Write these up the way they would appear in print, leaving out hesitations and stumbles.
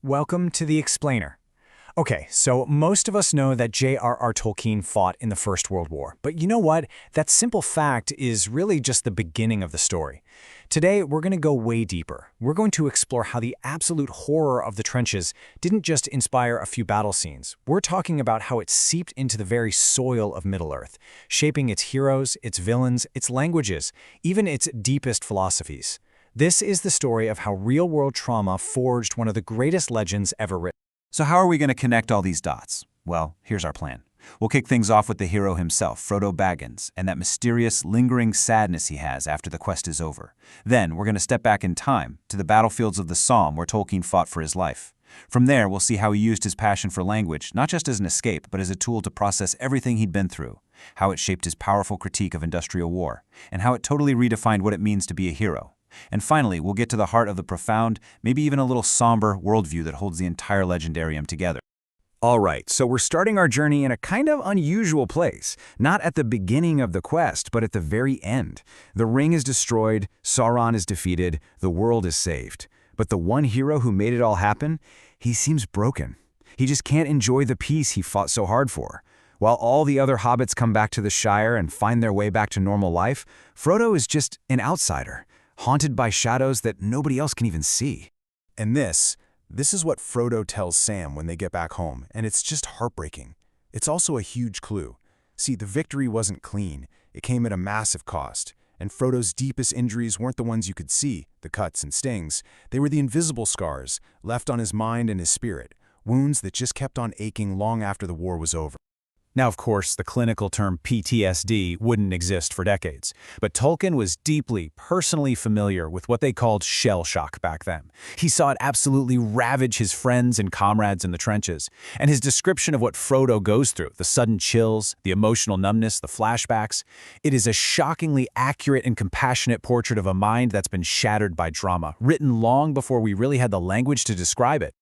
Welcome to the Explainer. Okay, so most of us know that J.R.R. Tolkien fought in the First World War, but you know what? That simple fact is really just the beginning of the story. Today, we're going to go way deeper. We're going to explore how the absolute horror of the trenches didn't just inspire a few battle scenes. We're talking about how it seeped into the very soil of Middle-earth, shaping its heroes, its villains, its languages, even its deepest philosophies. This is the story of how real-world trauma forged one of the greatest legends ever written. So how are we going to connect all these dots? Well, here's our plan. We'll kick things off with the hero himself, Frodo Baggins, and that mysterious, lingering sadness he has after the quest is over. Then we're going to step back in time to the battlefields of the Somme where Tolkien fought for his life. From there, we'll see how he used his passion for language, not just as an escape, but as a tool to process everything he'd been through, how it shaped his powerful critique of industrial war, and how it totally redefined what it means to be a hero. And finally, we'll get to the heart of the profound, maybe even a little somber worldview that holds the entire legendarium together. All right, so we're starting our journey in a kind of unusual place. Not at the beginning of the quest, but at the very end. The ring is destroyed, Sauron is defeated, the world is saved. But the one hero who made it all happen, he seems broken. He just can't enjoy the peace he fought so hard for. While all the other hobbits come back to the Shire and find their way back to normal life, Frodo is just an outsider, haunted by shadows that nobody else can even see. And this is what Frodo tells Sam when they get back home, and it's just heartbreaking. It's also a huge clue. See, the victory wasn't clean. It came at a massive cost. And Frodo's deepest injuries weren't the ones you could see, the cuts and stings. They were the invisible scars, left on his mind and his spirit, wounds that just kept on aching long after the war was over. Now, of course, the clinical term PTSD wouldn't exist for decades, but Tolkien was deeply, personally familiar with what they called shell shock back then. He saw it absolutely ravage his friends and comrades in the trenches, and his description of what Frodo goes through, the sudden chills, the emotional numbness, the flashbacks, it is a shockingly accurate and compassionate portrait of a mind that's been shattered by trauma, written long before we really had the language to describe it.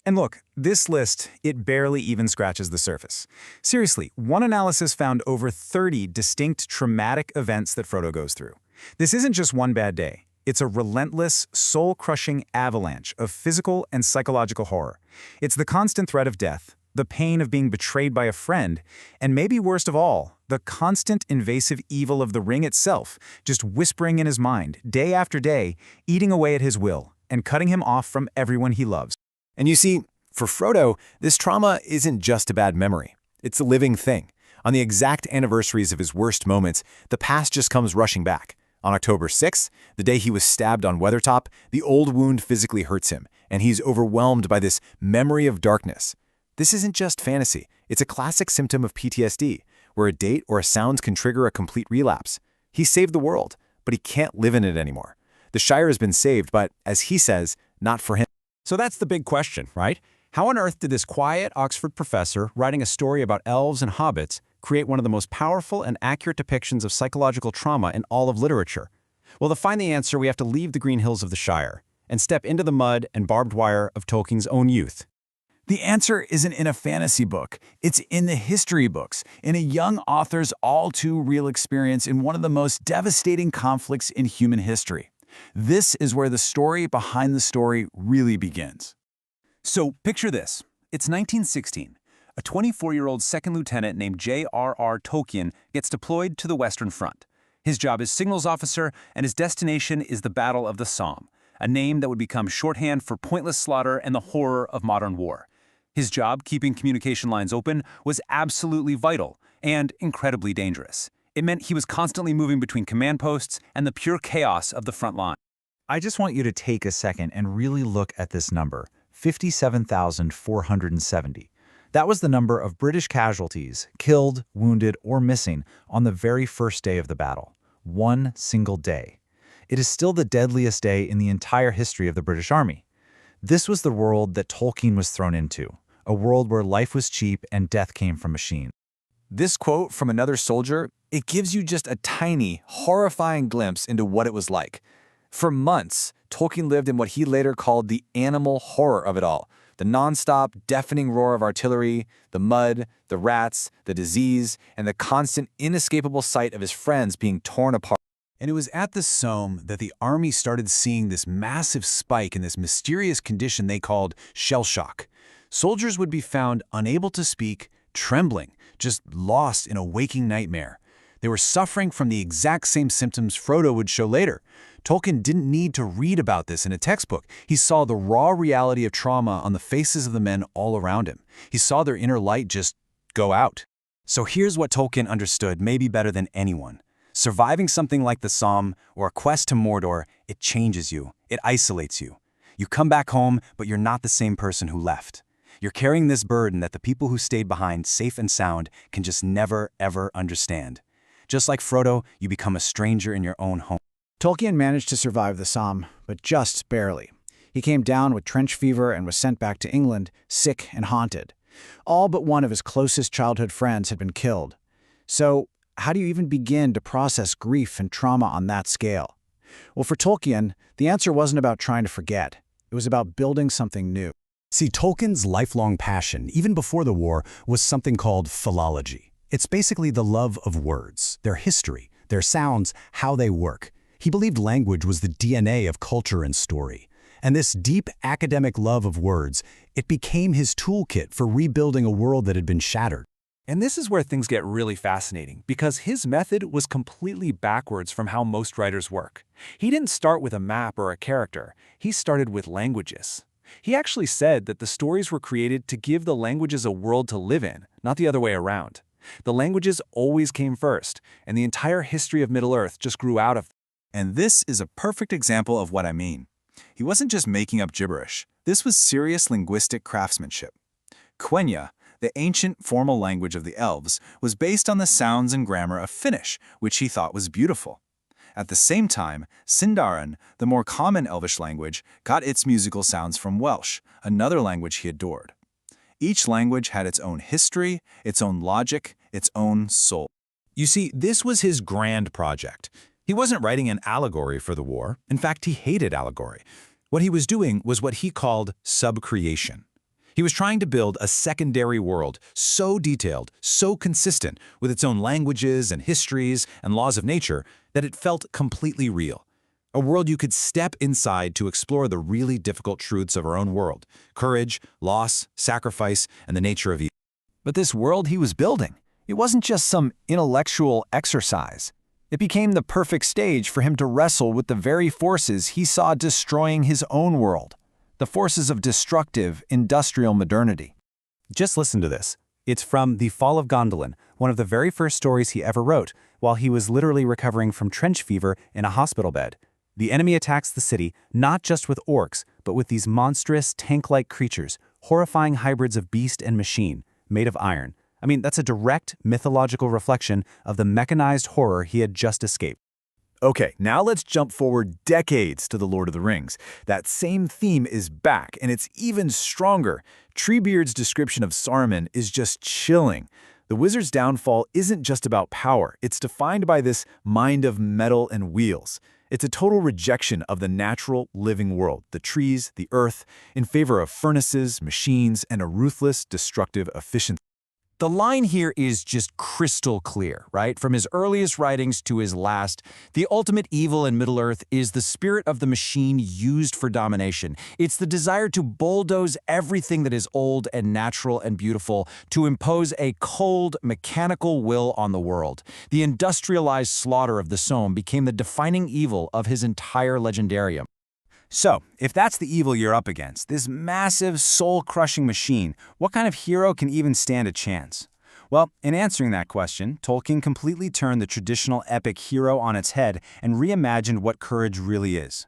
And look, this list, it barely even scratches the surface. Seriously, one analysis found over 30 distinct traumatic events that Frodo goes through. This isn't just one bad day. It's a relentless, soul-crushing avalanche of physical and psychological horror. It's the constant threat of death, the pain of being betrayed by a friend, and maybe worst of all, the constant invasive evil of the ring itself, just whispering in his mind, day after day, eating away at his will, and cutting him off from everyone he loves. And you see, for Frodo, this trauma isn't just a bad memory. It's a living thing. On the exact anniversaries of his worst moments, the past just comes rushing back. On October 6th, the day he was stabbed on Weathertop, the old wound physically hurts him, and he's overwhelmed by this memory of darkness. This isn't just fantasy. It's a classic symptom of PTSD, where a date or a sound can trigger a complete relapse. He saved the world, but he can't live in it anymore. The Shire has been saved, but, as he says, not for him. So that's the big question, right? How on earth did this quiet Oxford professor writing a story about elves and hobbits create one of the most powerful and accurate depictions of psychological trauma in all of literature? Well, to find the answer, we have to leave the green hills of the Shire and step into the mud and barbed wire of Tolkien's own youth. The answer isn't in a fantasy book. It's in the history books, in a young author's all-too-real experience in one of the most devastating conflicts in human history. This is where the story behind the story really begins. So picture this. It's 1916. A 24-year-old second lieutenant named J.R.R. Tolkien gets deployed to the Western Front. His job is signals officer, and his destination is the Battle of the Somme, a name that would become shorthand for pointless slaughter and the horror of modern war. His job, keeping communication lines open, was absolutely vital and incredibly dangerous. It meant he was constantly moving between command posts and the pure chaos of the front line. I just want you to take a second and really look at this number, 57,470. That was the number of British casualties, killed, wounded, or missing on the very first day of the battle. One single day. It is still the deadliest day in the entire history of the British Army. This was the world that Tolkien was thrown into, a world where life was cheap and death came from machines. This quote from another soldier, it gives you just a tiny, horrifying glimpse into what it was like. For months, Tolkien lived in what he later called the animal horror of it all. The nonstop, deafening roar of artillery, the mud, the rats, the disease, and the constant, inescapable sight of his friends being torn apart. And it was at the Somme that the army started seeing this massive spike in this mysterious condition they called shell shock. Soldiers would be found unable to speak, trembling, just lost in a waking nightmare. They were suffering from the exact same symptoms Frodo would show later. Tolkien didn't need to read about this in a textbook. He saw the raw reality of trauma on the faces of the men all around him. He saw their inner light just go out. So here's what Tolkien understood maybe better than anyone. Surviving something like the Somme or a quest to Mordor, it changes you. It isolates you. You come back home, but you're not the same person who left. You're carrying this burden that the people who stayed behind, safe and sound, can just never, ever understand. Just like Frodo, you become a stranger in your own home. Tolkien managed to survive the Somme, but just barely. He came down with trench fever and was sent back to England, sick and haunted. All but one of his closest childhood friends had been killed. So, how do you even begin to process grief and trauma on that scale? Well, for Tolkien, the answer wasn't about trying to forget. It was about building something new. See, Tolkien's lifelong passion, even before the war, was something called philology. It's basically the love of words, their history, their sounds, how they work. He believed language was the DNA of culture and story. And this deep academic love of words, it became his toolkit for rebuilding a world that had been shattered. And this is where things get really fascinating, because his method was completely backwards from how most writers work. He didn't start with a map or a character. He started with languages. He actually said that the stories were created to give the languages a world to live in, not the other way around. The languages always came first, and the entire history of Middle-earth just grew out of them. And this is a perfect example of what I mean. He wasn't just making up gibberish. This was serious linguistic craftsmanship. Quenya, the ancient formal language of the elves, was based on the sounds and grammar of Finnish, which he thought was beautiful. At the same time, Sindarin, the more common elvish language, got its musical sounds from Welsh, another language he adored. Each language had its own history, its own logic, its own soul. You see, this was his grand project. He wasn't writing an allegory for the war. In fact, he hated allegory. What he was doing was what he called subcreation. He was trying to build a secondary world so detailed, so consistent, with its own languages and histories and laws of nature, that it felt completely real. A world you could step inside to explore the really difficult truths of our own world: courage, loss, sacrifice, and the nature of evil. But this world he was building, it wasn't just some intellectual exercise. It became the perfect stage for him to wrestle with the very forces he saw destroying his own world. The forces of destructive, industrial modernity. Just listen to this. It's from The Fall of Gondolin, one of the very first stories he ever wrote, while he was literally recovering from trench fever in a hospital bed. The enemy attacks the city, not just with orcs, but with these monstrous, tank-like creatures, horrifying hybrids of beast and machine, made of iron. I mean, that's a direct mythological reflection of the mechanized horror he had just escaped. Okay, now let's jump forward decades to The Lord of the Rings. That same theme is back, and it's even stronger. Treebeard's description of Saruman is just chilling. The wizard's downfall isn't just about power. It's defined by this mind of metal and wheels. It's a total rejection of the natural, living world, the trees, the earth, in favor of furnaces, machines, and a ruthless, destructive efficiency. The line here is just crystal clear, right? From his earliest writings to his last, the ultimate evil in Middle-earth is the spirit of the machine used for domination. It's the desire to bulldoze everything that is old and natural and beautiful, to impose a cold, mechanical will on the world. The industrialized slaughter of the Somme became the defining evil of his entire legendarium. So, if that's the evil you're up against, this massive, soul-crushing machine, what kind of hero can even stand a chance? Well, in answering that question, Tolkien completely turned the traditional epic hero on its head and reimagined what courage really is.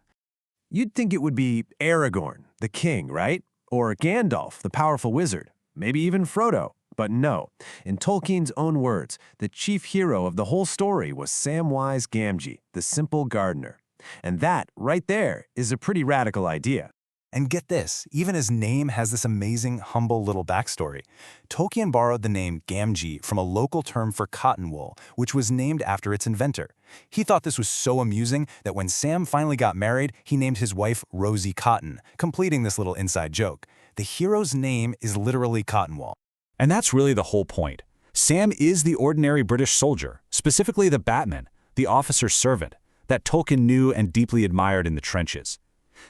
You'd think it would be Aragorn, the king, right? Or Gandalf, the powerful wizard. Maybe even Frodo. But no, in Tolkien's own words, the chief hero of the whole story was Samwise Gamgee, the simple gardener. And that, right there, is a pretty radical idea. And get this, even his name has this amazing, humble little backstory. Tolkien borrowed the name Gamgee from a local term for cotton wool, which was named after its inventor. He thought this was so amusing that when Sam finally got married, he named his wife Rosie Cotton, completing this little inside joke. The hero's name is literally cotton wool. And that's really the whole point. Sam is the ordinary British soldier, specifically the Batman, the officer's servant. that Tolkien knew and deeply admired in the trenches.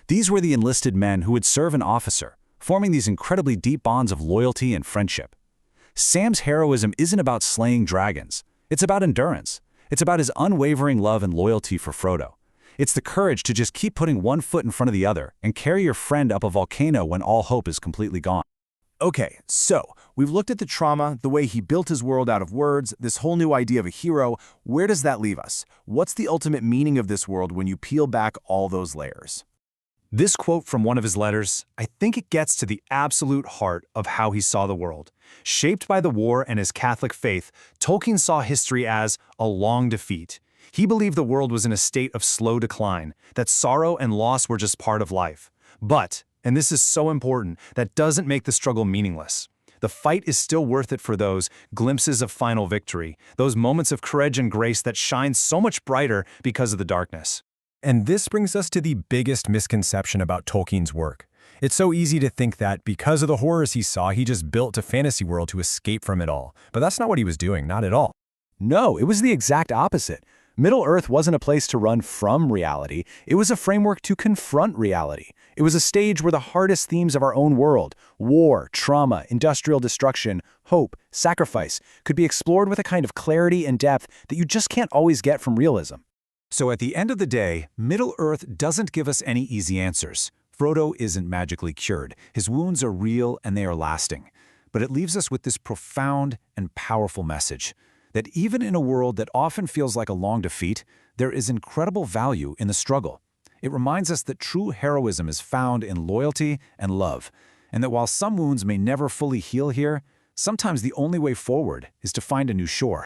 These were the enlisted men who would serve an officer, forming these incredibly deep bonds of loyalty and friendship. Sam's heroism isn't about slaying dragons. It's about endurance. It's about his unwavering love and loyalty for Frodo. It's the courage to just keep putting one foot in front of the other and carry your friend up a volcano when all hope is completely gone. Okay, so we've looked at the trauma, the way he built his world out of words, this whole new idea of a hero. Where does that leave us? What's the ultimate meaning of this world when you peel back all those layers? This quote from one of his letters, I think it gets to the absolute heart of how he saw the world. Shaped by the war and his Catholic faith, Tolkien saw history as a long defeat. He believed the world was in a state of slow decline, that sorrow and loss were just part of life. But, and this is so important, that doesn't make the struggle meaningless. The fight is still worth it for those glimpses of final victory, those moments of courage and grace that shine so much brighter because of the darkness. And this brings us to the biggest misconception about Tolkien's work. It's so easy to think that because of the horrors he saw, he just built a fantasy world to escape from it all. But that's not what he was doing, not at all. No, it was the exact opposite. Middle-earth wasn't a place to run from reality. It was a framework to confront reality. It was a stage where the hardest themes of our own world, war, trauma, industrial destruction, hope, sacrifice, could be explored with a kind of clarity and depth that you just can't always get from realism. So at the end of the day, Middle-earth doesn't give us any easy answers. Frodo isn't magically cured. His wounds are real and they are lasting. But it leaves us with this profound and powerful message, that even in a world that often feels like a long defeat, there is incredible value in the struggle. It reminds us that true heroism is found in loyalty and love, and that while some wounds may never fully heal here, sometimes the only way forward is to find a new shore.